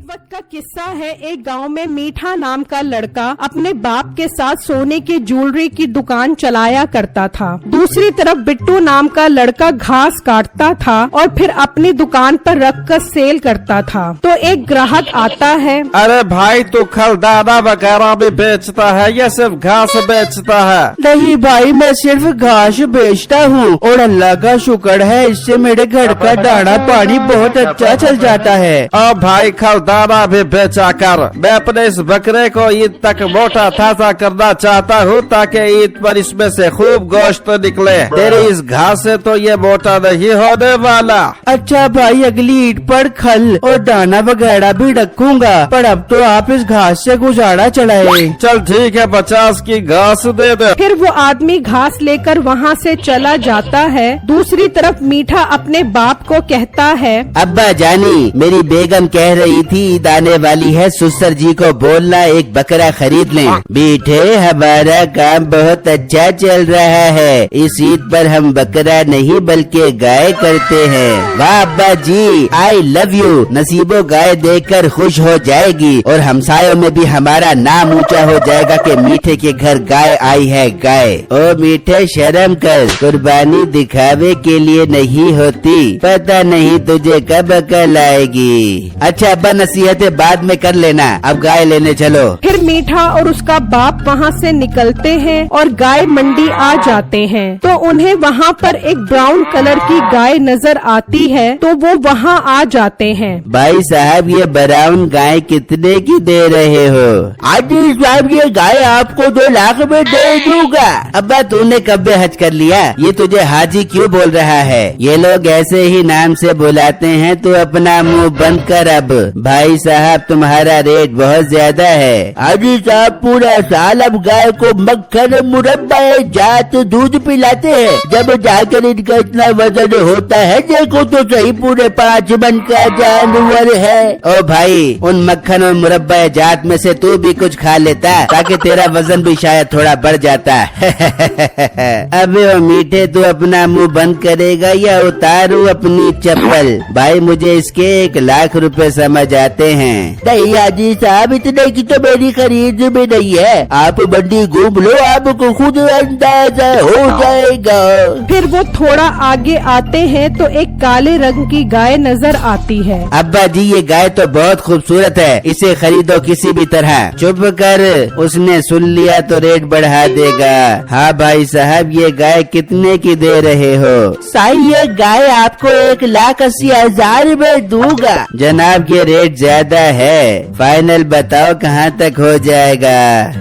वक्त का किस्सा है। एक गांव में मीठा नाम का लड़का अपने बाप के साथ सोने की ज्वेलरी की दुकान चलाया करता था। दूसरी तरफ बिट्टू नाम का लड़का घास काटता था और फिर अपनी दुकान पर रखकर सेल करता था। तो एक ग्राहक आता है। अरे भाई तू खलदाना वगैरह भी बेचता है या सिर्फ घास बेचता है? नहीं भाई, मैं सिर्फ घास बेचता हूँ और अल्लाह का शुक्र है इससे मेरे घर का दाना पानी बहुत अच्छा चल जाता है। और भाई खलदाना भी बेचा कर। मैं अपने इस बकरे को ईद तक मोटा ताजा करना चाहता हूँ ताकि ईद पर इसमें से खूब गोश्त निकले। तेरी इस घास से तो ये मोटा नहीं होने वाला। अच्छा भाई, अगली ईद पर खल और दाना वगैरह भी रखूंगा, पर अब तो आप इस घास से गुजारा चलाए। चल ठीक है, 50 की घास दे दे। फिर वो आदमी घास लेकर वहाँ से चला जाता है। दूसरी तरफ मीठा अपने बाप को कहता है, अब्बा जानी, मेरी बेगम कह रही थी ईद आने वाली है, सुसर जी को बोलना एक बकरा खरीद लें। बेटे हमारा काम बहुत अच्छा चल रहा है, इस ईद पर हम बकरा नहीं बल्कि गाय करते हैं। वाह अब्बा जी, आई लव यू। नसीबो गाय देखकर खुश हो जाएगी और हमसायों में भी हमारा नाम ऊंचा हो जाएगा कि मीठे के घर गाय आई है गाय। ओ मीठे शर्म कर, कुर्बानी दिखावे के लिए नहीं होती, पता नहीं तुझे कब अकल आएगी। अच्छा अब्बा, नसीहतें बाद में कर लेना, अब गाय लेने चलो। फिर मीठा और उसका बाप वहाँ से निकलते हैं और गाय मंडी आ जाते हैं। तो उन्हें वहाँ पर एक ब्राउन कलर की गाय नजर आती है, तो वो वहाँ आ जाते हैं। भाई साहब, ये ब्राउन गाय कितने की दे रहे हो? आदिल साहब, ये गाय आपको 2 लाख में दे दूंगा। अब्बा तूने कब हज कर लिया? ये तुझे हाजी क्यों बोल रहा है? ये लोग ऐसे ही नाम से बुलाते हैं, तो अपना मुंह बंद कर। अब भाई साहब, तुम्हारा रेट बहुत ज्यादा है। हाजी साहब, पूरा साल अब गाय को मक्खन मुरब्बा जात दूध पिलाते हैं, जब जाकर इनका इतना वजन होता है, देखो तो सही, पूरे 5 मन का जानवर है। ओ भाई, उन मक्खन और मुरब्बा जात में से तू भी कुछ खा लेता ताकि तेरा वजन भी शायद थोड़ा बढ़ जाता। अबे ओ मीठे, तू अपना मुंह बंद करेगा या उतारू अपनी चप्पल? भाई मुझे इसके 1 लाख रुपए समझ आते हैं। नहीं हाजी साहब, इतने की तो मेरी खरीद में नहीं है, आप मंडी घूम लो, आपको खुद अंदाजा हो जाएगा। फिर वो थोड़ा आगे आते हैं तो एक काले रंग की गाय नजर आती है। अब्बा जी, ये गाय तो बहुत खूबसूरत है, इसे खरीदो किसी भी तरह। चुप कर, उसने सुन लिया तो रेट बढ़ा देगा। हाँ भाई साहब, ये गाय कितने की दे रहे हो? साईं, ये गाय आपको 1,80,000 में दूंगा। जनाब, ये रेट ज्यादा है, फाइनल बताओ कहाँ तक हो जाएगा?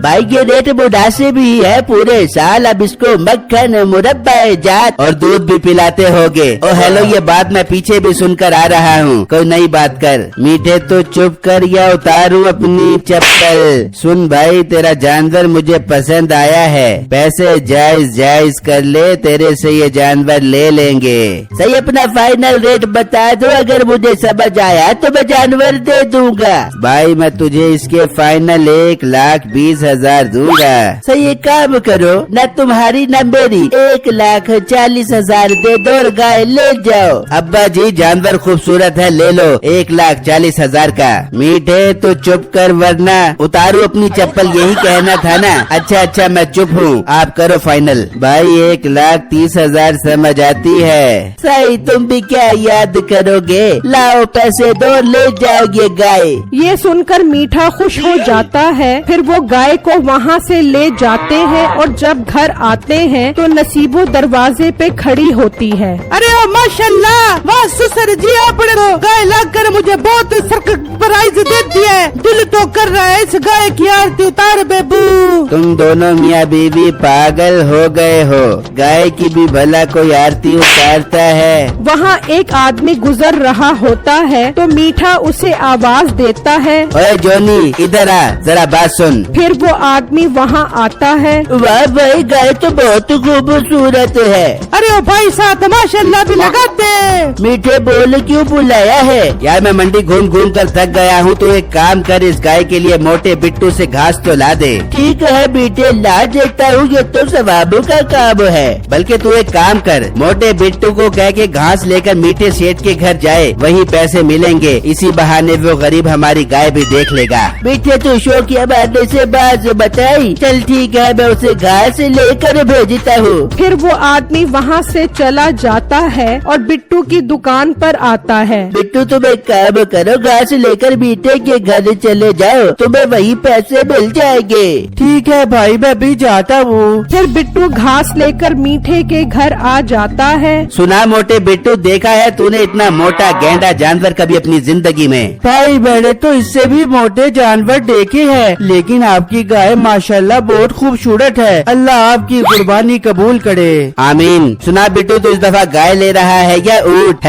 भाई ये रेट मुनासिब ही है, पूरे साल अब इसको मक्खन मुरब्बा जात और दूध भी पिलाते होगे। ओ हेलो, ये बात मैं पीछे भी सुनकर आ रहा हूँ, कोई नई बात कर। मीठे तो चुप कर या उतारू अपनी चप्पल। सुन भाई, तेरा जानवर मुझे पसंद आया है, पैसे जायज जायज कर ले, तेरे से ये जानवर ले लेंगे। सही, अपना फाइनल रेट बता दो, अगर मुझे समझ आया तो मैं जानवर दे दूंगा। भाई मैं तुझे इसके फाइनल 1,20,000 दूंगा। सही, एक काम करो, न तुम्हारी न मेरी, 1,40,000 दे दो और गाय ले जाओ। अब्बा जी, जानवर खूबसूरत है, ले लो 1,40,000 का। मीठे तो चुप कर वरना उतारू अपनी चप्पल, यही कहना था ना? अच्छा मैं चुप हूँ, आप करो फाइनल। भाई 1,30,000 समझ आती है? सही, तुम भी क्या याद करोगे? लाओ पैसे दो, ले जाओ ये गाय। ये सुनकर मीठा खुश हो जाता है। फिर वो गाय को वहाँ से ले जाते हैं और जब घर आते हैं तो नसीबो दरवाजे पे खड़ी होती है। अरे ओ माशाल्लाह, वाह सुसर जी, आपने तो गाय लाकर मुझे बहुत सरप्राइज दे दिया है। दिल तो कर रहा है इस गाय की आरती उतार बेबू। तुम दोनों मियाँ बीवी पागल हो गए हो, गाय की भी भला कोई आरती उतारता है? वहाँ एक आदमी गुजर रहा होता है तो मीठा उसे आवाज देता है, ओए जोनी, इधर आ, जरा बात सुन। फिर वो आदमी वहाँ आता है। वाह भाई, गाय तो बहुत खूबसूरत है। अरे ओ भाई साहब, माशाल्लाह भी लगाते। मीठे बोल क्यों बुलाया है? यार मैं मंडी घूम घूम कर थक गया हूँ, तो एक काम कर, इस गाय के लिए मोटे बिट्टू से घास तो ला दे। ठीक है बेटे, ला देता हूँ, ये तो सवाबों का काम है। बल्कि तू एक काम कर, मोटे बिट्टू को कह के घास लेकर मीठे सेठ के घर जाए, वही पैसे मिलेंगे। इसी बहाने वो गरीब हमारी गाय भी देख लेगा। बेटे तू शौकिया बात से बात बताई, चल ठीक है, मैं उसे घास लेकर भेजता हूँ। फिर वो आदमी वहाँ से चला जाता है और बिट्टू की दुकान पर आता है। बिट्टू तुम एक काम करो, घास लेकर मीठे के घर चले जाओ, तुम्हें वही पैसे मिल जाएंगे। ठीक है भाई, मैं भी जाता हूँ। फिर बिट्टू घास लेकर मीठे के घर आ जाता है। सुना मोटे बिट्टू, देखा है तूने इतना मोटा गैंडा जानवर कभी अपनी जिंदगी में? भाई मैंने तो इससे भी मोटे जानवर देखे हैं, लेकिन आपकी गाय माशाल्लाह बहुत खूबसूरत है। अल्लाह आपकी कुर्बानी कबूल करे। आमीन। सुना बिट्टू, तो इस दफा गाय ले रहा है या ऊँट?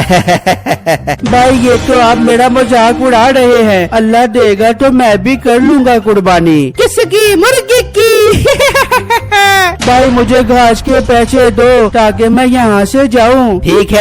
भाई ये तो आप मेरा मजाक उड़ा रहे हैं, अल्लाह देगा तो मैं भी कर लूँगा कुर्बानी। किसकी? मुर्गी की। भाई मुझे घास के पैसे दो ताकि मैं यहाँ से जाऊँ। ठीक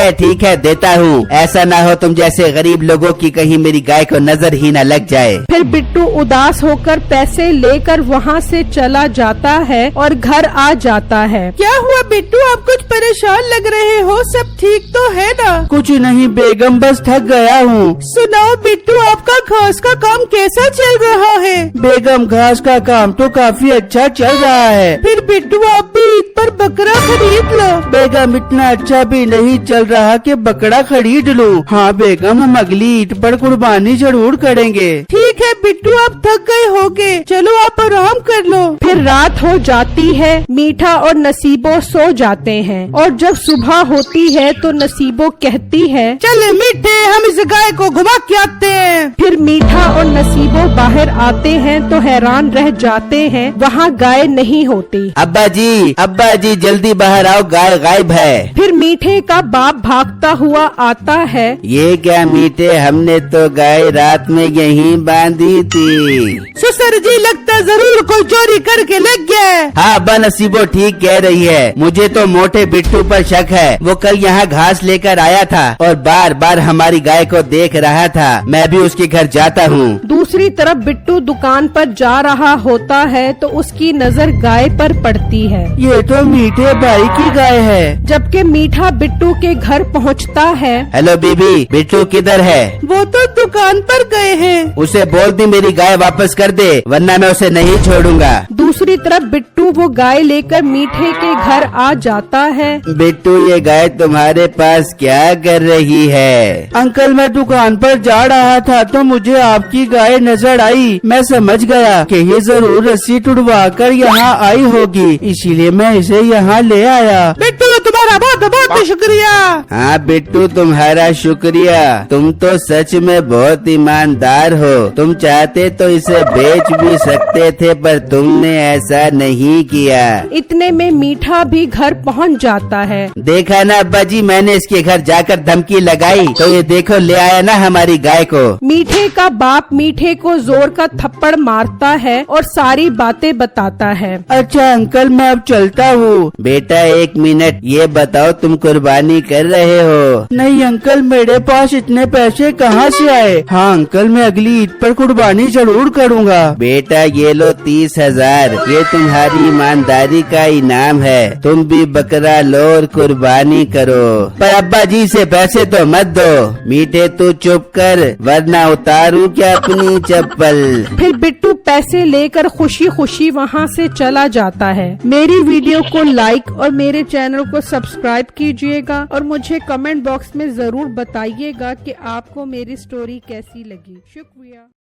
है देता हूँ। ऐसा ना हो तुम जैसे गरीब लोगों की कहीं मेरी गाय को नजर ही न लग जाए। फिर बिट्टू उदास होकर पैसे लेकर वहाँ से चला जाता है और घर आ जाता है। क्या हुआ बिट्टू, आप कुछ परेशान लग रहे हो? सब ठीक तो है ना? कुछ नहीं बेगम, बस थक गया हूँ। सुनाओ बिट्टू, आपका घास का काम कैसा चल रहा है? बेगम घास का काम तो काफी अच्छा चल रहा है। फिर बिट्टू आप भी ईद पर बकरा खरीद लो। बेगम इतना अच्छा भी नहीं चल रहा कि बकरा खरीद लूँ। हाँ बेगम, हम अगली ईद पर कुर्बानी जरूर करेंगे। ठीक है बिट्टू, आप थक गए होगे, चलो आप आराम कर लो। फिर रात हो जाती है। मीठा और नसीबो सो जाते हैं और जब सुबह होती है तो नसीबो कहती है, चले मीठे, हम इस गाय को घुमा के आते हैं। फिर मीठा और नसीबो बाहर आते हैं तो हैरान रह जाते हैं, वहाँ गाय नहीं होती। अब्बा जी जल्दी बाहर आओ, गाय गायब है। फिर मीठे का बाप भागता हुआ आता है। ये क्या मीठे, हमने तो गाय रात में यहीं बांधी थी। ससुर जी लगता जरूर कोई चोरी करके लग गया है। हाँ अब्बा, नसीबो ठीक कह रही है। मुझे तो मोटे बिट्टू पर शक है। वो कल यहाँ घास लेकर आया था और बार बार हमारी गाय को देख रहा था। मैं भी उसके घर जाता हूँ। दूसरी तरफ बिट्टू दुकान पर जा रहा होता है तो उसकी नजर गाय पर पड़ती है। ये तो मीठे भाई की गाय है। जबकि मीठा बिट्टू के घर पहुँचता है। हेलो बीबी, बिट्टू किधर है? वो तो दुकान पर गए हैं। उसे बोल दी मेरी गाय वापस कर दे, वरना मैं उसे नहीं छोड़ूंगा। दूसरी तरफ बिट्टू वो गाय लेकर मीठे के घर आ जाता है। बिट्टू, ये गाय तुम्हारे पास क्या कर रही है? अंकल मैं दुकान पर जा रहा था तो मुझे आपकी गाय नजर आई। मैं समझ गया कि ये जरूर रस्सी तुड़वा कर यहाँ आई होगी, इसीलिए मैं इसे यहाँ ले आया। बिट्टू तुम्हारा बहुत बहुत शुक्रिया। हाँ बिट्टू, तुम्हारा शुक्रिया। तुम तो सच में बहुत ईमानदार हो। तुम चाहते तो इसे बेच भी सकते थे, पर तुमने ऐसा नहीं किया। इतने में मीठा भी घर पहुंच जाता है। देखा ना अब्बा जी, मैंने इसके घर जाकर धमकी लगाई तो ये देखो ले आया ना हमारी गाय को। मीठे का बाप मीठे को जोर का थप्पड़ मारता है और सारी बातें बताता है। अच्छा अंकल, मैं अब चलता हूँ। बेटा एक मिनट, ये बताओ तुम कुर्बानी कर रहे हो? नहीं अंकल, मेरे पास इतने पैसे कहाँ से आए? हाँ अंकल, मैं अगली ईद पर कुर्बानी जरूर करूँगा। बेटा ये लो 30,000, ये तुम्हारी ईमानदारी का इनाम है। तुम भी बकरा लो और कुर्बानी करो। पर अब्बा जी से पैसे तो मत दो। मीठे तू चुप कर, वरना उतारूं क्या अपनी चप्पल। फिर बिट्टू पैसे लेकर खुशी खुशी वहाँ से चला जाता है। मेरी वीडियो को लाइक और मेरे चैनल को सब्सक्राइब कीजिएगा और मुझे कमेंट बॉक्स में जरूर बताइएगा कि आपको मेरी स्टोरी कैसी लगी। शुक्रिया।